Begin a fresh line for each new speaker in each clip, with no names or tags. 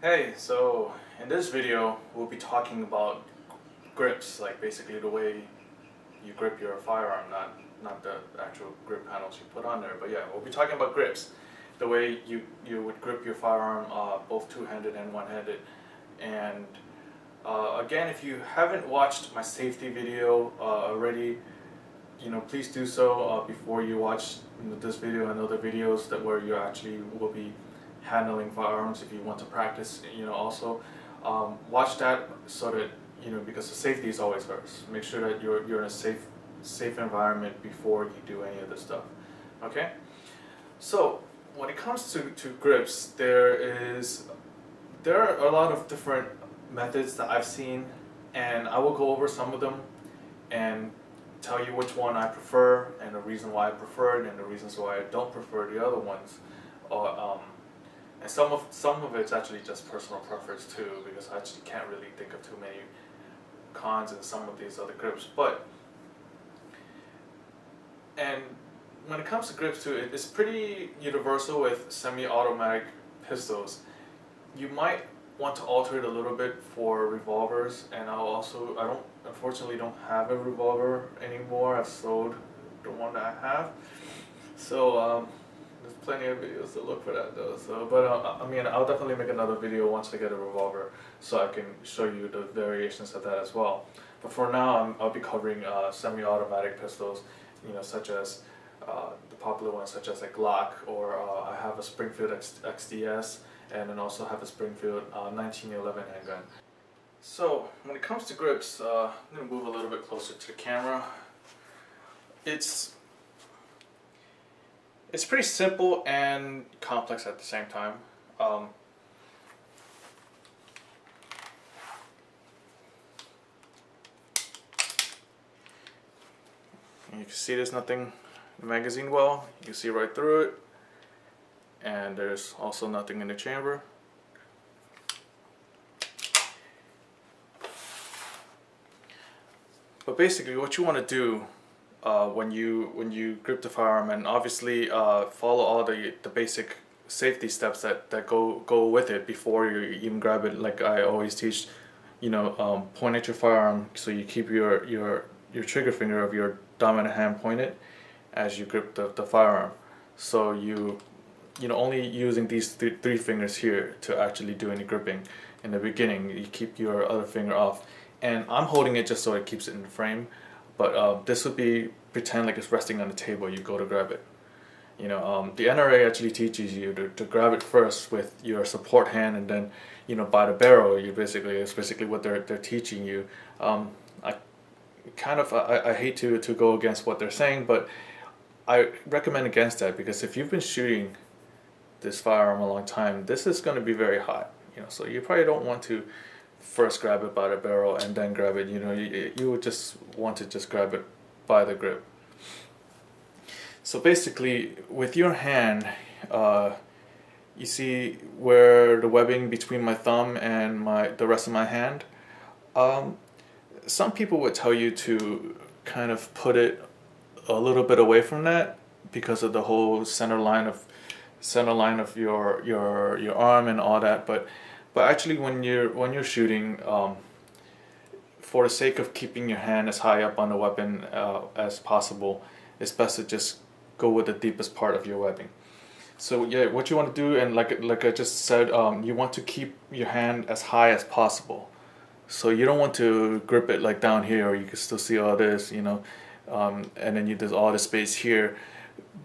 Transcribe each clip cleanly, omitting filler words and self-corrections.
Hey, so in this video we'll be talking about grips, like basically the way you grip your firearm, not the actual grip panels you put on there, but yeah, we'll be talking about grips, the way you would grip your firearm, both two-handed and one-handed. And again, if you haven't watched my safety video already, please do so before you watch this video and other videos that where you actually will be handling firearms. If you want to practice, also watch that so that because the safety is always first. Make sure that you're in a safe environment before you do any of this stuff. Okay. So when it comes to grips, there are a lot of different methods that I've seen, and I will go over some of them and tell you which one I prefer and the reason why I prefer it and the reasons why I don't prefer the other ones. And some of it's actually just personal preference too, because I actually can't really think of too many cons in some of these other grips. And when it comes to grips too, it's pretty universal with semi-automatic pistols. You might want to alter it a little bit for revolvers, and I unfortunately don't have a revolver anymore. I've sold the one that I have, so there's plenty of videos to look for that though. So, but I mean, I'll definitely make another video once I get a revolver, so I can show you the variations of that as well. But for now, I'll be covering semi-automatic pistols, such as the popular ones such as a Glock, or I have a Springfield XDS, and then also have a Springfield 1911 handgun. So when it comes to grips, I'm going to move a little bit closer to the camera. It's pretty simple and complex at the same time. You can see there's nothing in the magazine well. You can see right through it. And there's also nothing in the chamber. But basically what you want to do when you grip the firearm, and obviously follow all the basic safety steps that go with it before you even grab it. Like I always teach, point at your firearm so you keep your trigger finger of your dominant hand pointed as you grip the firearm. So only using these three fingers here to actually do any gripping. In the beginning, you keep your other finger off, and I'm holding it just so it keeps it in the frame. But this would be pretend like it's resting on the table. You go to grab it. The NRA actually teaches you to grab it first with your support hand, and then by the barrel. It's basically what they're teaching you. I hate to go against what they're saying, but I recommend against that, because if you've been shooting this firearm a long time, this is going to be very hot. So you probably don't want to first grab it by the barrel and then grab it. You would just want to just grab it by the grip. So basically, with your hand, you see where the webbing between my thumb and the rest of my hand. Some people would tell you to kind of put it a little bit away from that because of the whole center line of your arm and all that. But actually, when you're shooting, for the sake of keeping your hand as high up on the weapon as possible, it's best to just go with the deepest part of your webbing. So yeah, what you want to do, and like I just said, you want to keep your hand as high as possible. So you don't want to grip it like down here, or you can still see all this, and then there's all the space here,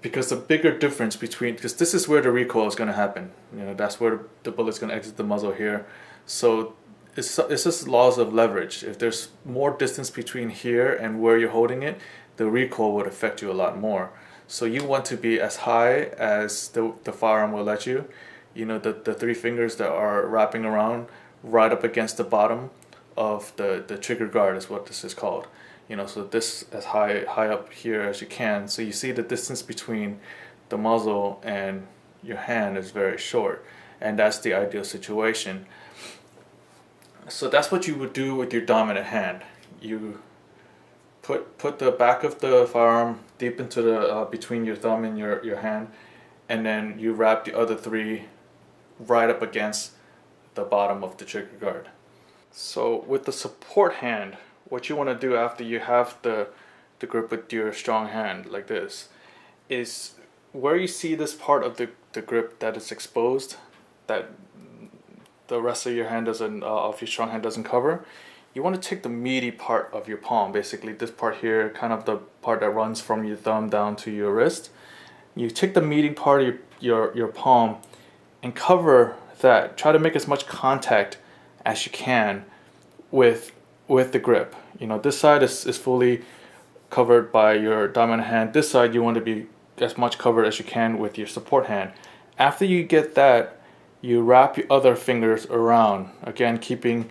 because the bigger difference because this is where the recoil is going to happen. That's where the bullet's going to exit the muzzle here. So it's just laws of leverage. If there's more distance between here and where you're holding it, the recoil would affect you a lot more. So you want to be as high as the firearm will let you. The three fingers that are wrapping around right up against the bottom of the trigger guard is what this is called. So this as high up here as you can. So you see the distance between the muzzle and your hand is very short, and that's the ideal situation. So that's what you would do with your dominant hand. You put the back of the firearm deep into the between your thumb and your hand, and then you wrap the other three right up against the bottom of the trigger guard. So with the support hand, what you want to do after you have the grip with your strong hand like this is where you see this part of the grip that is exposed, that the rest of your hand doesn't, of your strong hand doesn't cover. You want to take the meaty part of your palm, basically this part here, kind of the part that runs from your thumb down to your wrist. You take the meaty part of your palm and cover that. Try to make as much contact as you can with the grip. You know, this side is fully covered by your dominant hand. This side you want to be as much covered as you can with your support hand. After you get that, you wrap your other fingers around, again keeping,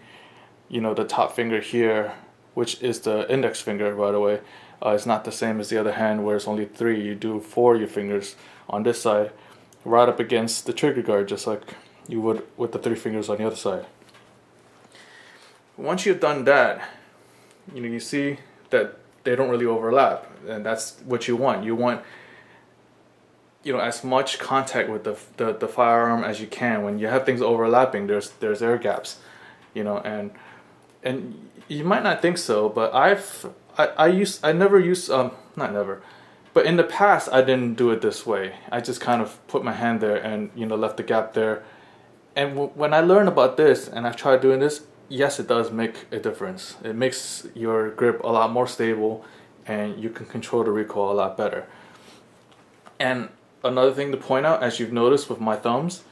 you know, the top finger here, which is the index finger, by the way. It's not the same as the other hand where it's only 3. You do 4 of your fingers on this side, right up against the trigger guard, just like you would with the 3 fingers on the other side. Once you've done that, you know, you see that they don't really overlap, and that's what you want. You want, you know, as much contact with the firearm as you can. When you have things overlapping, there's air gaps, you know, and you might not think so, but I never use not never, but in the past I didn't do it this way. I just kind of put my hand there and, you know, left the gap there. And when I learned about this and I tried doing this, yes, it does make a difference. It makes your grip a lot more stable, and you can control the recoil a lot better. And another thing to point out, as you've noticed with my thumbs,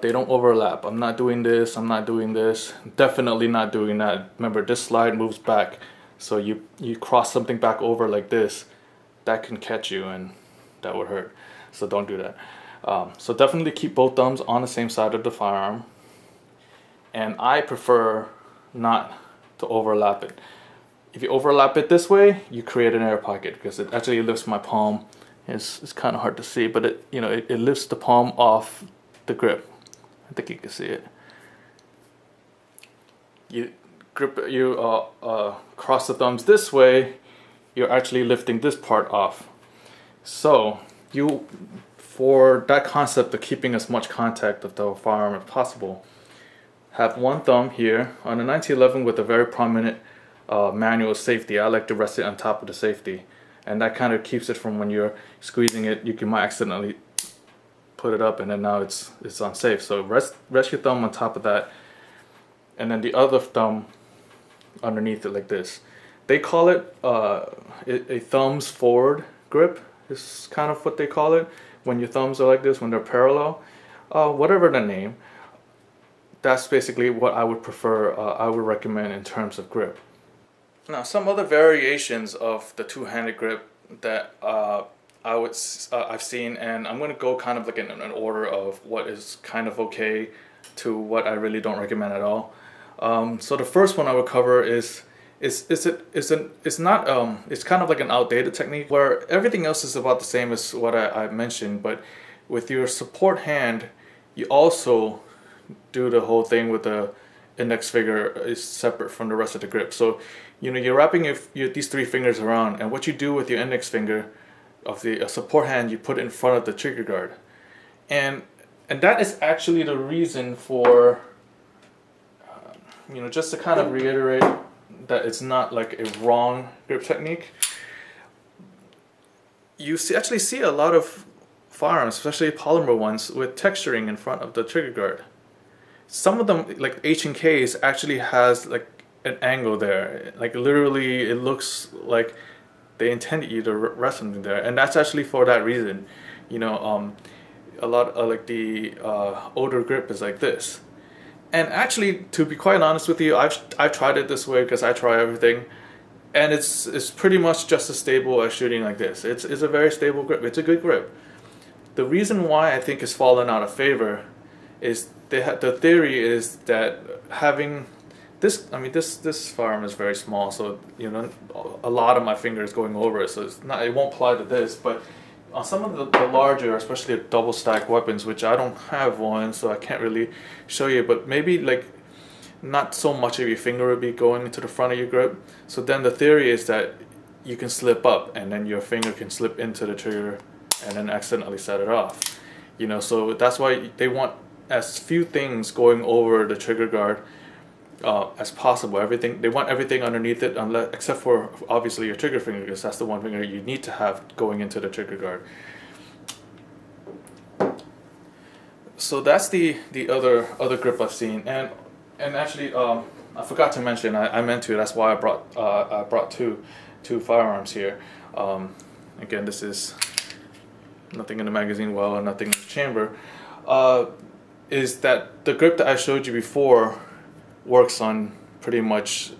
they don't overlap. I'm not doing this, I'm not doing this, definitely not doing that. Remember, this slide moves back, so you cross something back over like this, that can catch you and that would hurt, so don't do that. So definitely keep both thumbs on the same side of the firearm, and I prefer not to overlap it. If you overlap it this way, you create an air pocket because it actually lifts my palm. It's kind of hard to see, but it, you know, it lifts the palm off the grip. I think you can see it. You cross the thumbs this way, you're actually lifting this part off. So for that concept of keeping as much contact of the firearm as possible, have one thumb here on the 1911 with a very prominent manual safety. I like to rest it on top of the safety, and that kind of keeps it from, when you're squeezing it, you might accidentally put it up and then now it's unsafe. So rest your thumb on top of that, and then the other thumb underneath it like this. They call it a thumbs forward grip is kind of what they call it, when your thumbs are like this, when they're parallel, whatever the name. That's basically what I would prefer, I would recommend in terms of grip. Now, some other variations of the two-handed grip that I've seen, and I'm going to go kind of like in an order of what is kind of okay to what I really don't recommend at all. So the first one I would cover it's kind of like an outdated technique where everything else is about the same as what I mentioned, but with your support hand, you also do the whole thing with the index finger is separate from the rest of the grip. So, you know, you're wrapping these 3 fingers around, and what you do with your index finger of the support hand, you put it in front of the trigger guard, and that is actually the reason for, you know, just to kind of reiterate that it's not like a wrong grip technique. You actually see a lot of firearms, especially polymer ones, with texturing in front of the trigger guard. Some of them, like H&K's, actually has like an angle there. Like literally, it looks like they intended you to rest something there, and that's actually for that reason. You know, a lot of like the older grip is like this. And actually, to be quite honest with you, I've tried it this way because I try everything, and it's pretty much just as stable as shooting like this. It's a very stable grip. It's a good grip. The reason why I think it's fallen out of favor is the theory is that having this, I mean, this firearm is very small, so you know a lot of my finger is going over it, so it won't apply to this. But on some of the larger, especially double stack weapons, which I don't have one, so I can't really show you, but maybe like not so much of your finger would be going into the front of your grip. So then the theory is that you can slip up, and then your finger can slip into the trigger and then accidentally set it off. You know, so that's why they want as few things going over the trigger guard as possible. They want everything underneath it, unless except for obviously your trigger finger, because that's the one finger you need to have going into the trigger guard. So that's the other grip I've seen, and actually I forgot to mention, I meant to. That's why I brought two firearms here. Again, this is nothing in the magazine well and nothing in the chamber. Is that the grip that I showed you before works on pretty much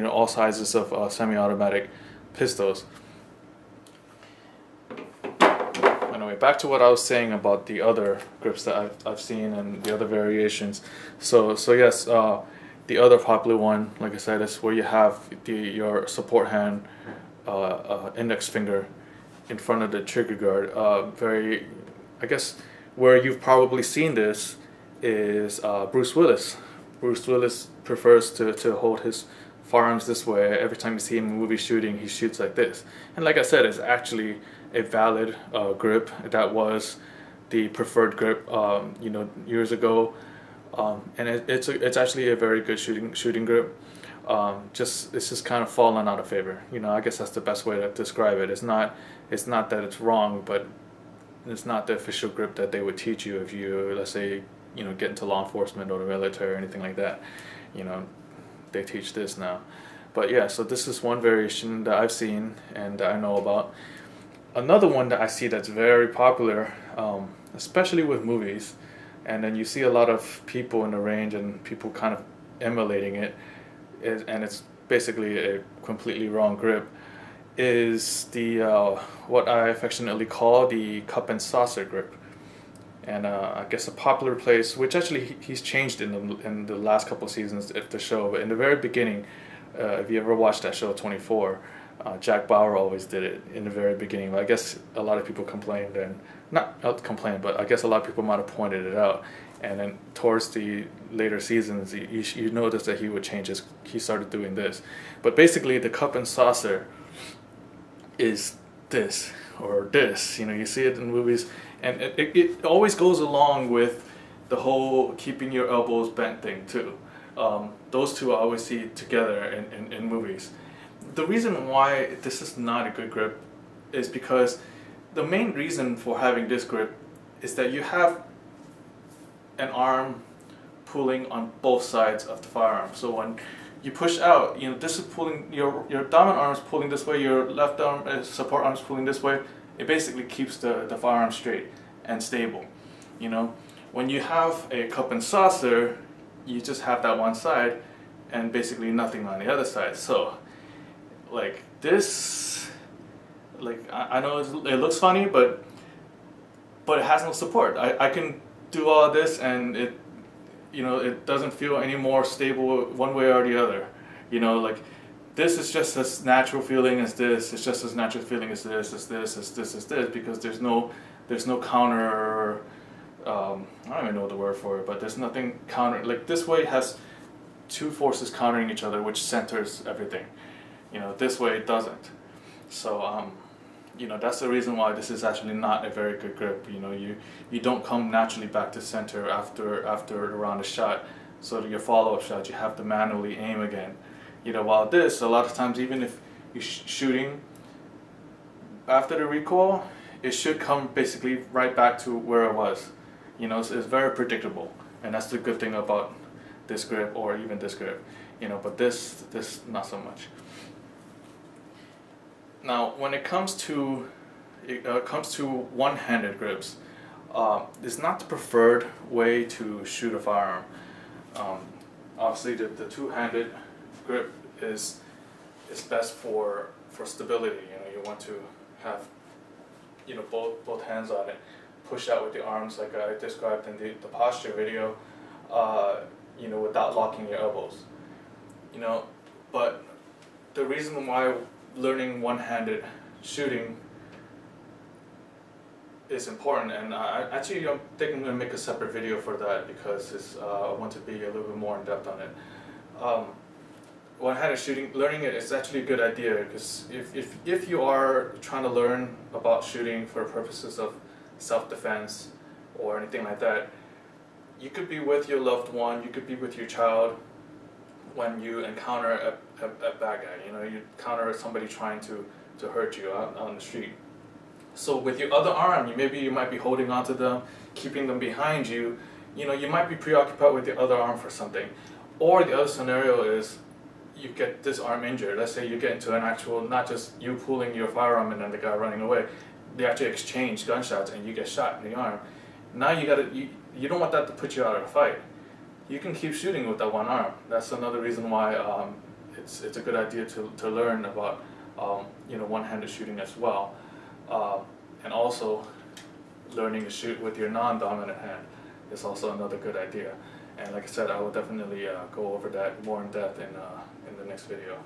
all sizes of semi-automatic pistols. Anyway, back to what I was saying about the other grips that I've seen and the other variations. So yes, the other popular one, like I said, is where you have your support hand, index finger in front of the trigger guard. I guess where you've probably seen this is Bruce Willis. Bruce Willis prefers to hold his firearms this way. Every time you see him in movie shooting, he shoots like this. And like I said, it's actually a valid grip. That was the preferred grip, years ago, and it's actually a very good shooting grip. It's just kind of fallen out of favor. I guess that's the best way to describe it. It's not that it's wrong, but it's not the official grip that they would teach you if you, let's say, get into law enforcement or the military or anything like that. They teach this now. But yeah, so this is one variation that I've seen and that I know about. Another one that I see that's very popular, especially with movies, and then you see a lot of people in the range and people kind of emulating it, and it's basically a completely wrong grip, is the what I affectionately call the cup and saucer grip. And I guess a popular place, which actually he's changed in the last couple of seasons of the show, but in the very beginning, if you ever watched that show 24, Jack Bauer always did it in the very beginning. But I guess a lot of people complained, and not complained, but I guess a lot of people might have pointed it out. And then towards the later seasons, you notice that he started doing this. But basically, the cup and saucer is this or this. You see it in movies, and it always goes along with the whole keeping your elbows bent thing too. Those two I always see together in movies. The reason why this is not a good grip is because the main reason for having this grip is that you have an arm pulling on both sides of the firearm. So when you push out, this is pulling, your dominant arm is pulling this way, your left arm, support arm is pulling this way. It basically keeps the firearm straight and stable. When you have a cup and saucer, you just have that one side and basically nothing on the other side. So like this, I know it looks funny, but it has no support. I can do all this and it doesn't feel any more stable one way or the other. This is just as natural feeling as this. It's just as natural feeling as this, because there's no counter. I don't even know the word for it, but there's nothing counter. Like this way has two forces countering each other, which centers everything. This way it doesn't. So that's the reason why this is actually not a very good grip. You don't come naturally back to center after the round is shot. So to your follow-up shot, you have to manually aim again. While this, a lot of times, even if you're shooting after the recoil, it should come basically right back to where it was. So it's very predictable, and that's the good thing about this grip, or even this grip. But this not so much. Now, when it comes to one-handed grips, it's not the preferred way to shoot a firearm. Obviously, the two-handed grip is best for stability. You want to have both hands on it, push out with the arms like I described in the posture video, without locking your elbows. But the reason why learning one-handed shooting is important, and I'm thinking I'm going to make a separate video for that, because I want to be a little bit more in depth on it. One-handed shooting, learning it is actually a good idea, because if you are trying to learn about shooting for purposes of self-defense or anything like that, you could be with your loved one, you could be with your child when you encounter a bad guy. You know, you encounter somebody trying to hurt you out on the street. So with your other arm, you might be holding onto them, keeping them behind you. You know, you might be preoccupied with your other arm for something. Or the other scenario is you get this arm injured. Let's say you get into an actual, not just you pulling your firearm and then the guy running away. They actually exchange gunshots and you get shot in the arm. Now you don't want that to put you out of the fight. You can keep shooting with that one arm. That's another reason why it's a good idea to learn about you know, one-handed shooting as well, and also learning to shoot with your non-dominant hand is also another good idea. And like I said, I will definitely go over that more in depth in the next video. All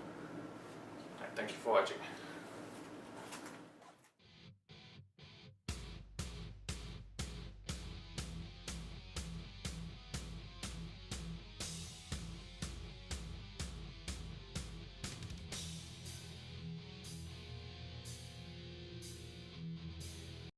right, thank you for watching.